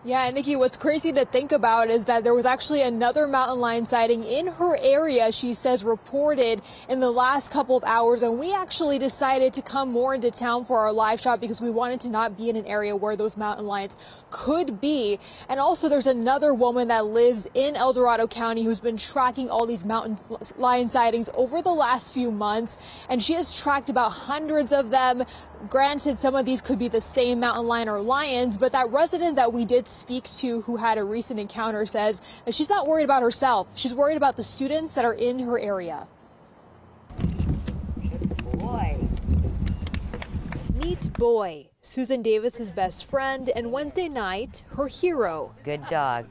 Yeah, and Nikki, what's crazy to think about is that there was actually another mountain lion sighting in her area, she says, reported in the last couple of hours. And we actually decided to come more into town for our live shot because we wanted to not be in an area where those mountain lions could be. And also there's another woman that lives in El Dorado County who's been tracking all these mountain lion sightings over the last few months. And she has tracked about hundreds of them. Granted, some of these could be the same mountain lion or lions, but that resident that we did speak to who had a recent encounter says that she's not worried about herself. She's worried about the students that are in her area. Good boy. Meet Boy, Susan Davis's best friend, and Wednesday night, her hero. Good dog.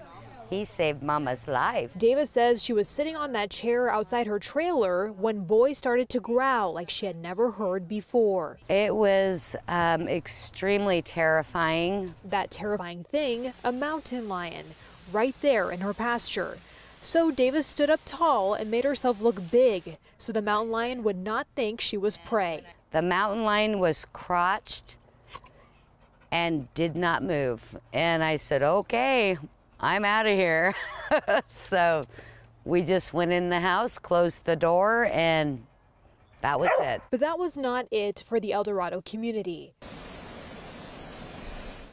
He saved Mama's life. Davis says she was sitting on that chair outside her trailer when Boy started to growl like she had never heard before. It was extremely terrifying. That terrifying thing, a mountain lion, right there in her pasture. So Davis stood up tall and made herself look big so the mountain lion would not think she was prey. The mountain lion was crouched and did not move. And I said, okay, I'm out of here. So we just went in the house, closed the door, and that was it. But that was not it for the El Dorado community.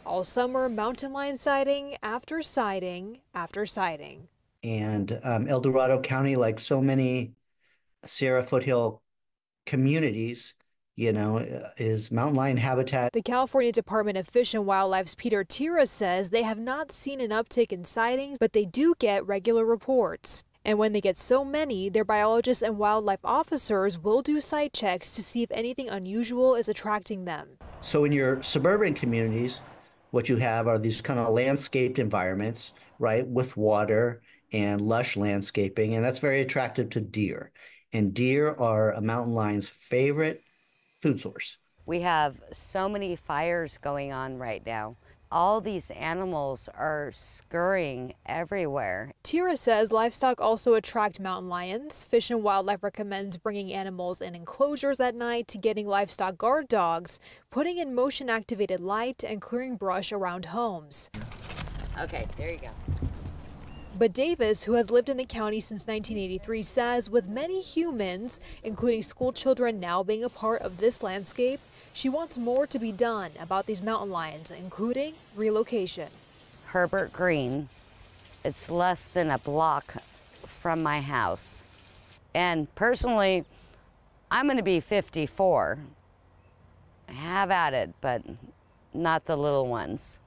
All summer, mountain lion sighting after sighting after sighting. And El Dorado County, like so many Sierra foothill communities, you know, is mountain lion habitat. The California Department of Fish and Wildlife's Peter Tira says they have not seen an uptick in sightings, but they do get regular reports. And when they get so many, their biologists and wildlife officers will do site checks to see if anything unusual is attracting them. So in your suburban communities, what you have are these kind of landscaped environments, right, with water and lush landscaping, and that's very attractive to deer. And deer are a mountain lion's favorite food source. We have so many fires going on right now. All these animals are scurrying everywhere. Tira says livestock also attract mountain lions. Fish and Wildlife recommends bringing animals in enclosures at night, to getting livestock guard dogs, putting in motion activated light, and clearing brush around homes. Okay, there you go. But Davis, who has lived in the county since 1983, says with many humans, including school children, now being a part of this landscape, she wants more to be done about these mountain lions, including relocation. Herbert Green, it's less than a block from my house. And personally, I'm going to be 54. Have at it, but not the little ones.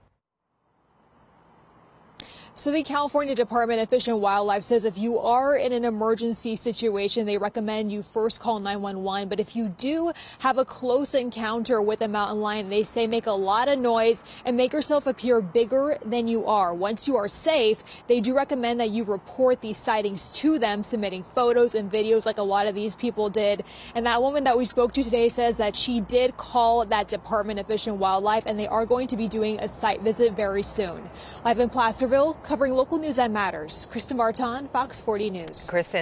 So the California Department of Fish and Wildlife says if you are in an emergency situation, they recommend you first call 911. But if you do have a close encounter with a mountain lion, they say make a lot of noise and make yourself appear bigger than you are. Once you are safe, they do recommend that you report these sightings to them, submitting photos and videos like a lot of these people did. And that woman that we spoke to today says that she did call that Department of Fish and Wildlife, and they are going to be doing a site visit very soon. Live in Placerville, covering local news that matters, Kristen Barton, Fox 40 News. Kristen.